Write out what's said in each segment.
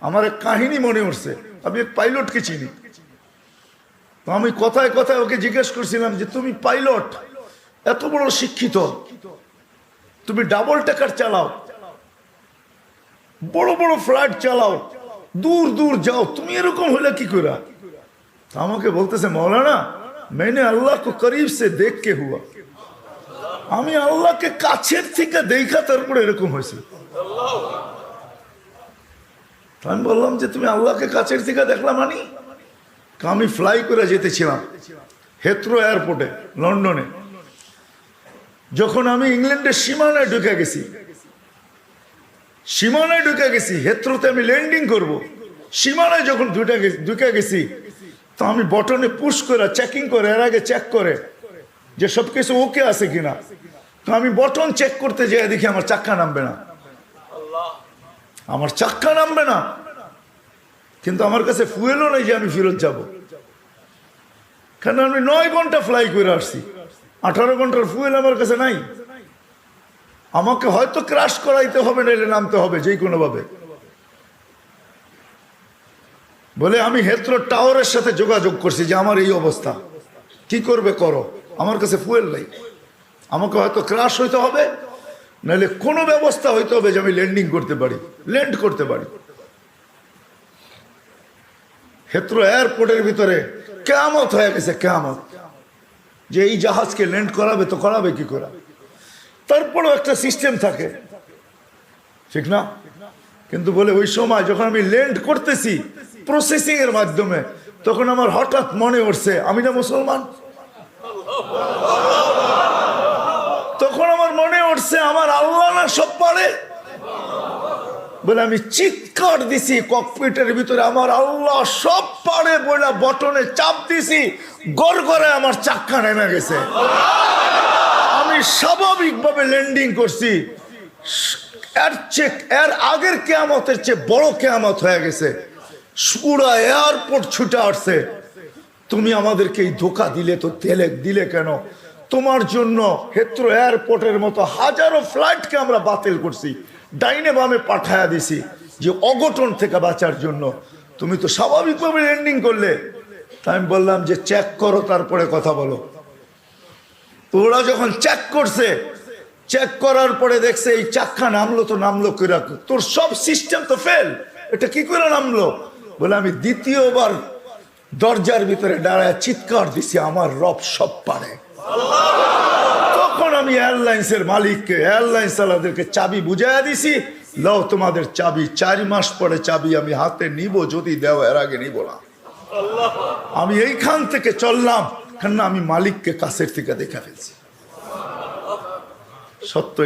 আমার এক কাহিনী মনে উঠছে। আমি এক পাইলটকে চিনি, তো আমি কথায় কথায় ওকে জিজ্ঞেস করছিলাম যে তুমি পাইলট, এত বড় শিক্ষিত, তুমি ডাবল টেকার চালাও, বড় বড় ফ্লাইট চালাও, দূর দূর যাও, তুমি এরকম হলে কি করে? আমাকে বলতেছে মৌলানা मैंने अल्लाह को करीब से देख के हुआ, আমি আল্লাহকে কাছের থেকে দেখা তারপরে এরকম হয়েছে। আমি বললাম যে তুমি আল্লাহকে কাছের থেকে দেখলা মানে? আমি ফ্লাই করে যেতেছিলাম হেথ্রো এয়ারপোর্টে লন্ডনে। যখন আমি ইংল্যান্ডের সীমানায় ঢুকে গেছি, হেথ্রোতে আমি ল্যান্ডিং করব, সীমানায় যখন ঢুকে গেছি, তো আমি বটনে পুশ করে চেকিং করে, এর আগে চেক করে যে সব কিছু ওকে আছে কিনা। তো আমি বটন চেক করতে যাই, দেখি আমার চাক্কা নামবে না, কিন্তু আমার কাছে ফুয়েলও নেই যে আমি ফেরত যাব, কারণ আমি 9 ঘন্টা ফ্লাই করে আসছি, 18 ঘন্টার ফুয়েল আমার কাছে নাই। আমাকে হয়তো ক্রাশ করাইতে হবে, নাইলে নামতে হবে যে কোনো ভাবে। বলে আমি হেথ্রো টাওয়ারের সাথে যোগাযোগ করছি যে আমার এই অবস্থা, কি করবে করো, আমার কাছে ফুয়েল নাই, আমাকে হয়তো ক্রাশ হইতে হবে, নাহলে কোনো ব্যবস্থা হইতে হবে যে আমি ল্যান্ড করতে পারি। হেথ্রো এয়ারপোর্টের ভিতরে কিয়ামত হয়ে গেছে, কিয়ামত, যে এই জাহাজকে ল্যান্ড করাবে তো করাবে কি করে। তারপরেও একটা সিস্টেম থাকে, ঠিক না? কিন্তু বলে ওই সময় যখন আমি ল্যান্ড করতেছি প্রসেসিং এর মাধ্যমে, তখন আমার হঠাৎ মনে উঠছে আমি না মুসলমান। তখন আমার মনে উঠছে আমার আল্লাহ না সব পারে। বলে আমি চিৎকার দিছি ককপিটের ভিতরে, আমার আল্লাহ সব পারে বলে বটনে চাপ দিছি, গড়গড়ে আমার চাক্কা নেমে গেছে। আমি স্বাভাবিকভাবে ল্যান্ডিং করছি, এর আগের কিয়ামতের চেয়ে বড় কিয়ামত হয়ে গেছে। পুরা এয়ারপোর্ট ছুটে আসছে, তুমি আমাদেরকে এই ধোকা দিলে তো দিলে কেন? তোমার জন্য হেথ্রো এয়ারপোর্টের মতো হাজারো ফ্লাইটকে আমরা বাতিল করছি, ডাইনে বামে পাঠায়া দিছি যে অঘটন থেকে বাঁচার জন্য। তুমি তো স্বাভাবিকভাবে ল্যান্ডিং করলে। তাই আমি বললাম যে চেক করো, তারপরে কথা বলো। তো ওরা যখন চেক করছে, চেক করার পরে দেখছে এই চাক্কা নামলো করে, তোর সব সিস্টেম তো ফেল, এটা কি করে নামলো? বলে আমি দ্বিতীয়বার দরজার ভিতরে দাঁড়ায় চিৎকার দিছি আমার রব সব পারে। তখন আমি এয়ারলাইন্সের মালিককে, এয়ারলাইন্স চালাদেরকে চাবি বুঝাইয়া দিছি, লও তোমাদের চাবি, 4 মাস পরে চাবি আমি হাতে নিব, যদি দেও, এর আগে নিব না। আমি এইখান থেকে চললাম, কেন আমি মালিককে কাছের থেকে দেখা ফেলছি। সত্য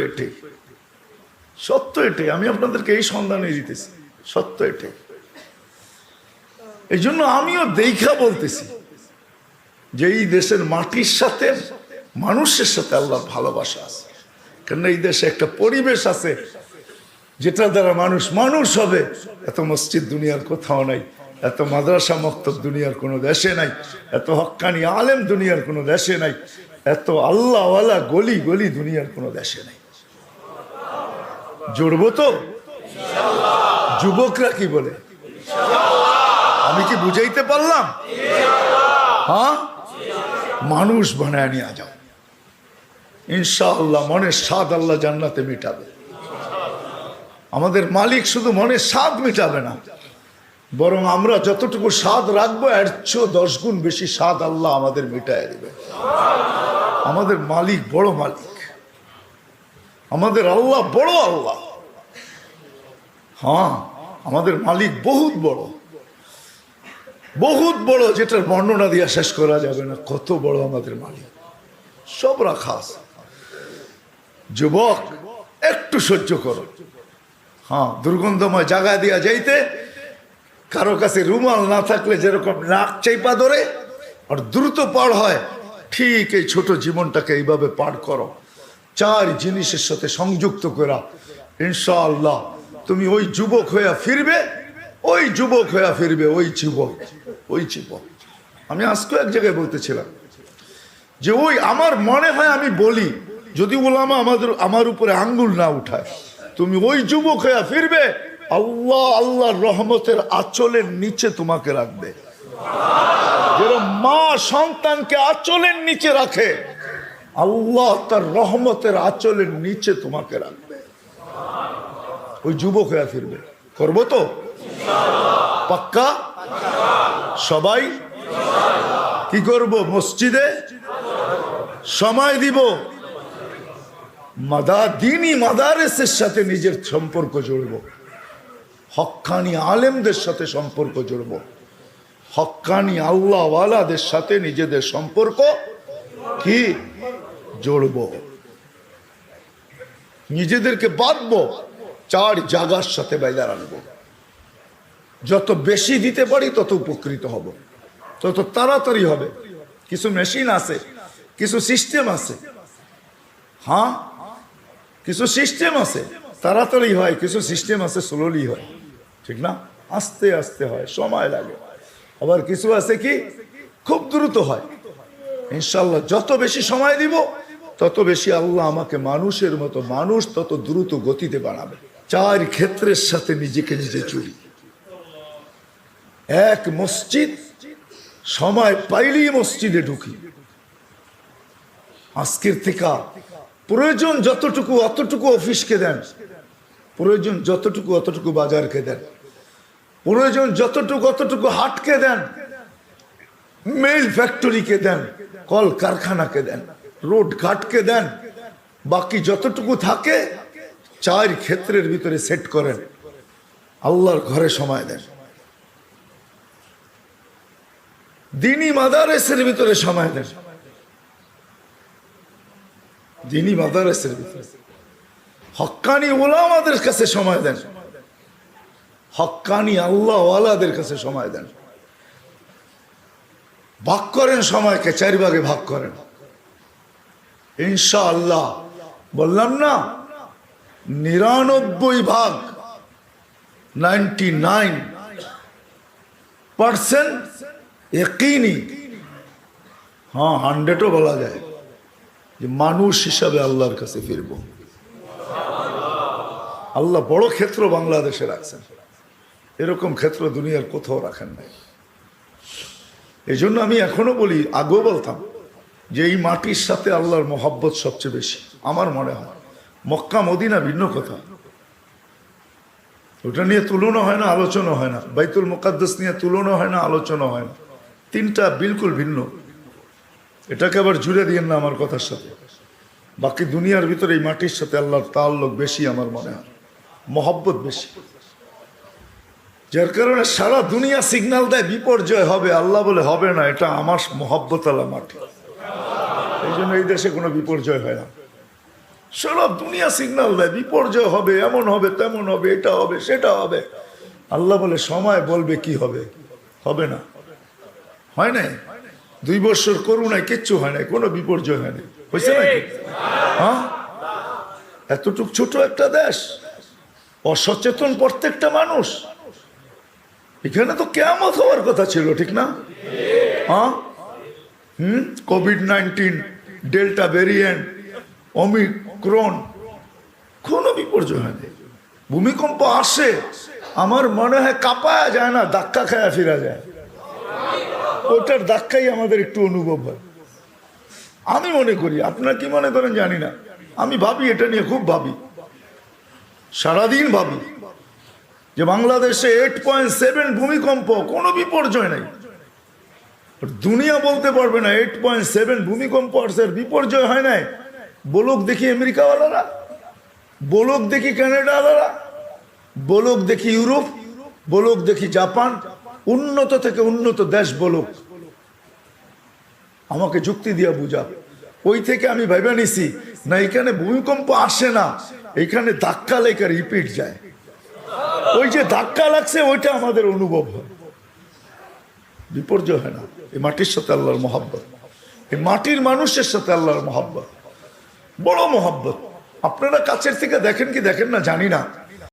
এটাই, আমি আপনাদেরকে এই সন্ধানে দিতেছি, সত্য এটাই। এই জন্য আমিও দেখা বলতেছি যে এই দেশের মাটির সাথে, মানুষের সাথে আল্লাহর ভালোবাসা আছে। কেন এই দেশে একটা পরিবেশ আছে যেটা দ্বারা মানুষ হবে। এত মসজিদ দুনিয়ার কোথাও নাই, এত মাদ্রাসা মক্তব দুনিয়ার কোনো দেশে নাই, এত হক্কানি আলেম দুনিয়ার কোনো দেশে নাই, এত আল্লাহওয়ালা গলি গলি দুনিয়ার কোনো দেশে নাই। জুড়বো তো? যুবকরা কি বলে? আমি কি বুঝাইতে পারলাম? হ্যাঁ, মানুষ বানায় নিয়ে যাও ইনশাআল্লাহ। মনের স্বাদ আল্লাহ জান্নাতে মিটাবে। আমাদের মালিক শুধু মনের স্বাদ মিটাবে না, বরং আমরা যতটুকু স্বাদ রাখবো এর চেয়ে 10 গুণ বেশি স্বাদ আল্লাহ আমাদের মিটায় দিবে। আমাদের মালিক বড় মালিক, আমাদের আল্লাহ বড় আল্লাহ। হ্যাঁ, আমাদের মালিক বহুত বড়, যেটার বর্ণনা দিয়ে শেষ করা যাবে না। কত বড় আমাদের মালিক, সব রাখা আছে। যুবক একটু সহ্য করো। হ্যাঁ, দুর্গন্ধময় জায়গা দিয়া যাইতে কারো কাছে রুমাল না থাকলে যেরকম নাক চাইপা ধরে আর দ্রুত পার হয়, ঠিক এই ছোট জীবনটাকে এইভাবে পার করো, 4 জিনিসের সাথে সংযুক্ত করা। ইনশাআল্লাহ তুমি ওই যুবক হইয়া ফিরবে, ওই যুবক। আমি আজকে এক জায়গায় বলতেছিলাম যে ওই আমার মনে হয়, আমি বলি যদি ওলামা আমার উপরে আঙ্গুল না উঠায়, তুমি ওই যুবক হইয়া ফিরবে আল্লাহ আল্লাহর রহমতের আঁচলের নিচে তোমাকে রাখবে। যেরকম মা সন্তানকে আঁচলের নিচে রাখে, আল্লাহ তার রহমতের আঁচলের নিচে তোমাকে রাখবে। ওই যুবক হয়ে ফিরবে। করবো তো পাক্কা? সবাই কি করব? মসজিদে সময় দিব, দিনী মাদারেসের সাথে নিজের সম্পর্ক জড়ব, হক্কানি আলেমদের সাথে সম্পর্ক জড়ব, হক্কানি আল্লাহওয়ালাদের সাথে নিজেদের সম্পর্ক কি জড়ব, নিজেদেরকে বাঁধবো, 4 জায়গার সাথে বাইরে রাখবো। যত বেশি দিতে পারি তত উপকৃত হব, তত তাড়াতাড়ি হবে। কিছু মেশিন আছে, কিছু সিস্টেম আছে, হ্যাঁ কিছু সিস্টেম আছে তাড়াতাড়ি হয়, কিছু সিস্টেম আছে স্লোলি হয়, ঠিক না? আস্তে আস্তে হয়, সময় লাগে। আবার কিছু আছে কি খুব দ্রুত হয়। ইনশাল্লাহ যত বেশি সময় দিব তত বেশি আল্লাহ আমাকে মানুষের মতো, মানুষ তত দ্রুত গতিতে বানাবে। 4 ক্ষেত্রের সাথে নিজেকে নিজে চুরি। 1, মসজিদ, সময় পাইলেই মসজিদে ঢুকি। আজকের থেকে প্রয়োজন যতটুকু অতটুকু অফিসকে দেন, প্রয়োজন যতটুকু অতটুকু বাজারকে দেন, প্রয়োজন যতটুকু অতটুকু হাটকে দেন, মেল ফ্যাক্টরিকে দেন, কল কারখানাকে দেন, রোড ঘাটকে দেন। বাকি যতটুকু থাকে 4 ক্ষেত্রের ভিতরে সেট করেন, আল্লাহর ঘরে সময় দেন, দিনী মাদারেসের ভিতরে সময় দেন, দিনী মাদারেসের ভিতরে হক্কানি ওলামাদের কাছে সময় দেন, হক্কানি আল্লাহওয়ালাদের কাছে সময় দেন। ভাগ করেন সময়কে, 4 ভাগে ভাগ করেন। ইনশাআল্লাহ বললাম না, 99 ভাগ 99% ইয়াকিনি, হ্যাঁ 100ও বলা যায় যে মানুষ হিসাবে আল্লাহর কাছে ফিরব। আল্লাহ বড় ক্ষেত্র বাংলাদেশে রাখছেন, এরকম ক্ষেত্র দুনিয়ার কোথাও রাখেন নাই। এই জন্য আমি এখনো বলি, আগেও বলতাম যে এই মাটির সাথে আল্লাহর মহব্বত সবচেয়ে বেশি। আমার মনে হয় মক্কা মদিনা ভিন্ন কথা, ওটা নিয়ে তুলনা হয় না, আলোচনা হয় না। বাইতুল মুকাদ্দাস নিয়ে তুলনা হয় না, আলোচনা হয় না। 3টা বিলকুল ভিন্ন। এটাকে আবার জুড়ে দিয়েন না আমার কথার সাথে। বাকি দুনিয়ার ভিতরে এই মাটির সাথে আল্লাহর তাআল্লুক বেশি, আমার মনে হয় মহব্বত বেশি। যার কারণে সারা দুনিয়া সিগন্যাল দেয় বিপর্যয় হবে, আল্লাহ বলে হবে না, এটা আমার মহব্বত আল্লাহ মাটি। এই জন্য এই দেশে কোনো বিপর্যয় হয় না। সারা দুনিয়া সিগন্যাল দেয় বিপর্যয় হবে, এমন হবে, তেমন হবে, এটা হবে, সেটা হবে। আল্লাহ বলে সময় বলবে কি হবে, হবে না। হয় নাই 2 বছর করুণায় কিচ্ছু হয় নাই, কোনো বিপর্যয় হয় নাই, হয়েছে নাকি? হ্যাঁ, এতটুক ছোট একটা দেশ, অসচেতন প্রত্যেকটা মানুষ। এখানে তো কিয়ামত হওয়ার কথা ছিল, ঠিক না? হ্যাঁ, কোভিড-19, ডেল্টা ভেরিয়েন্ট, ওমিক্রন, কোনো বিপর্যয় হয়নি। ভূমিকম্প আসে, আমার মনে হয় কাঁপায়া যায় না, ধাক্কা খায়া ফিরা যায়। ওটার ধাক্কাই আমাদের একটু অনুভব হয়, আমি মনে করি। আপনারা কি মনে করেন জানি না, আমি ভাবি, এটা নিয়ে খুব ভাবি, সারাদিন ভাবি যে বাংলাদেশে 8.7 ভূমিকম্প, কোনো বিপর্যয় নাই। দুনিয়া বলতে পারবে না 8.7 ভূমিকম্প আসছে, বিপর্যয় হয় নাই। বলুক দেখি আমেরিকাওয়ালারা, বলুক দেখি কানাডাওয়ালারা, বলুক দেখি ইউরোপ, বলুক দেখি জাপান, উন্নত থেকে উন্নত দেশ বলুক, আমাকে যুক্তি দিয়া বুঝা। ওই থেকে আমি ভাইবা নিছি না, এখানে ভূমিকম্প আসে না, এখানে ধাক্কা লেখা রিপিট যায়। ওই যে ধাক্কা লাগছে ওইটা আমাদের অনুভব হয়, বিপর্যয় হয় না। এই মাটির সাথে আল্লাহর মহব্বত, এই মাটির মানুষের সাথে আল্লাহর মহব্বত, বড় মহব্বত। আপনারা কাছের থেকে দেখেন কি দেখেন না জানি না,